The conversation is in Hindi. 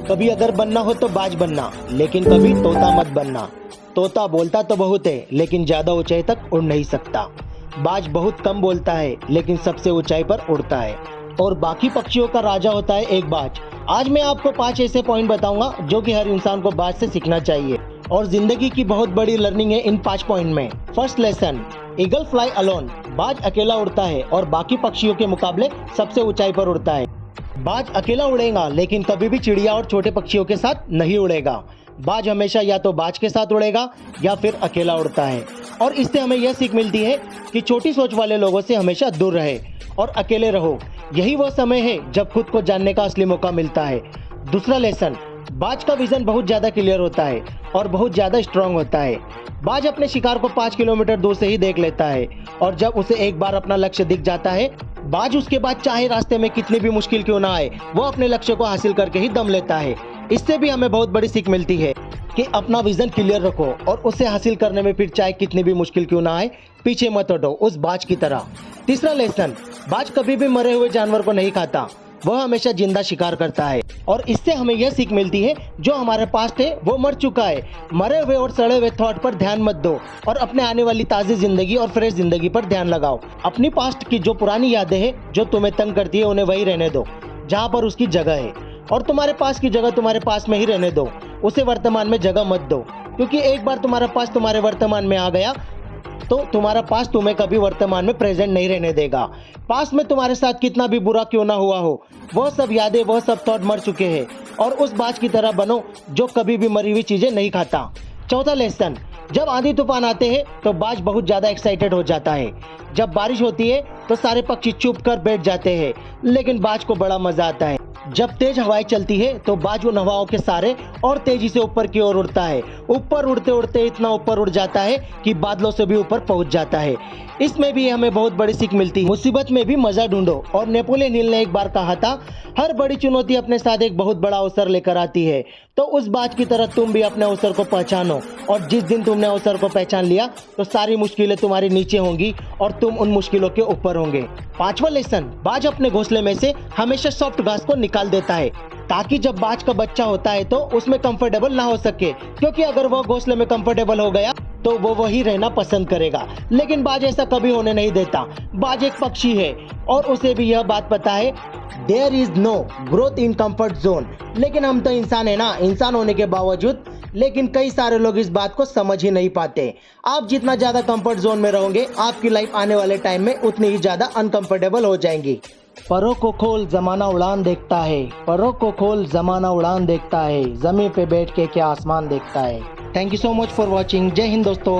कभी अगर बनना हो तो बाज बनना, लेकिन कभी तोता मत बनना। तोता बोलता तो बहुत है, लेकिन ज्यादा ऊंचाई तक उड़ नहीं सकता। बाज बहुत कम बोलता है, लेकिन सबसे ऊंचाई पर उड़ता है और बाकी पक्षियों का राजा होता है एक बाज। आज मैं आपको 5 ऐसे पॉइंट बताऊंगा जो कि हर इंसान को बाज से सीखना चाहिए और जिंदगी की बहुत बड़ी लर्निंग है इन 5 पॉइंट में। First lesson, eagle fly alone. बाज अकेला उड़ता है और बाकी पक्षियों के मुकाबले सबसे ऊंचाई पर उड़ता है। बाज अकेला उड़ेगा, लेकिन कभी भी चिड़िया और छोटे पक्षियों के साथ नहीं उड़ेगा। बाज हमेशा या तो बाज के साथ उड़ेगा या फिर अकेला उड़ता है और इससे हमें यह सीख मिलती है कि छोटी सोच वाले लोगों से हमेशा दूर रहे और अकेले रहो। यही वो समय है जब खुद को जानने का असली मौका मिलता है। दूसरा लेसन, बाज का विजन बहुत ज़्यादा क्लियर होता है और बहुत ज़्यादा स्ट्रांग होता है। बाज अपने शिकार को 5 किलोमीटर दूर से ही देख लेता है और जब उसे एक बार अपना लक्ष्य दिख जाता है, बाज उसके बाद चाहे रास्ते में कितनी भी मुश्किल क्यों ना आए, वो अपने लक्ष्य को हासिल करके ही दम लेता है। इससे भी हमें बहुत बड़ी सीख मिलती है कि अपना विजन क्लियर रखो और उसे हासिल करने में फिर चाहे कितनी भी मुश्किल क्यों ना आए, पीछे मत हटो उस बाज की तरह। तीसरा लेसन, बाज कभी भी मरे हुए जानवर को नहीं खाता, वह हमेशा जिंदा शिकार करता है और इससे हमें यह सीख मिलती है जो हमारे पास थे वो मर चुका है। मरे हुए और सड़े हुए थॉट पर ध्यान मत दो और अपने आने वाली ताज़ी जिंदगी और फ्रेश जिंदगी पर ध्यान लगाओ। अपनी पास्ट की जो पुरानी यादें हैं जो तुम्हें तंग करती है उन्हें वही रहने दो जहाँ पर उसकी जगह है और तुम्हारे पास की जगह तुम्हारे पास में ही रहने दो, उसे वर्तमान में जगह मत दो, क्योंकि एक बार तुम्हारा पास तुम्हारे वर्तमान में आ गया तो तुम्हारा पास तुम्हें कभी वर्तमान में प्रेजेंट नहीं रहने देगा। पास में तुम्हारे साथ कितना भी बुरा क्यों ना हुआ हो, वह सब यादें वह सब थॉट मर चुके हैं और उस बाज की तरह बनो जो कभी भी मरी हुई चीजें नहीं खाता। चौथा लेसन, जब आंधी तूफान आते हैं तो बाज बहुत ज़्यादा एक्साइटेड हो जाता है। जब बारिश होती है तो सारे पक्षी चुप कर बैठ जाते हैं, लेकिन बाज को बड़ा मजा आता है। जब तेज हवाएं चलती है तो बाज उन हवाओं के सहारे और तेजी से ऊपर की ओर उड़ता है। ऊपर उड़ते उड़ते इतना ऊपर उड़ जाता है कि बादलों से भी ऊपर पहुंच जाता है। इसमें भी हमें बहुत बड़ी सीख मिलती है, मुसीबत में भी मजा ढूंढो। और नेपोलियन हिल ने एक बार कहा था, हर बड़ी चुनौती अपने साथ एक बहुत बड़ा अवसर लेकर आती है। तो उस बाज की तरह तुम भी अपने अवसर को पहचानो और जिस दिन तुमने अवसर को पहचान लिया तो सारी मुश्किलें तुम्हारे नीचे होंगी और तुम उन मुश्किलों के ऊपर होंगे। पांचवा लेसन, बाज अपने घोंसले में से हमेशा सॉफ्ट घास को निकाल देता है ताकि जब बाज का बच्चा होता है तो उसमें कंफर्टेबल ना हो सके, क्योंकि अगर वो घोंसले में कंफर्टेबल हो गया तो वो वही रहना पसंद करेगा। लेकिन बाज ऐसा कभी होने नहीं देता। बाज एक पक्षी है और उसे भी यह बात पता है, there is no growth in comfort zone. लेकिन हम तो इंसान है ना, इंसान होने के बावजूद लेकिन कई सारे लोग इस बात को समझ ही नहीं पाते। आप जितना ज़्यादा कंफर्ट जोन में रहोगे, आपकी लाइफ आने वाले टाइम में उतनी ही ज़्यादा अनकंफर्टेबल हो जाएंगी। परों को खोल जमाना उड़ान देखता है, परों को खोल जमाना उड़ान देखता है, जमीन पे बैठ के क्या आसमान देखता है। Thank you so much for watching. जय हिंद दोस्तों।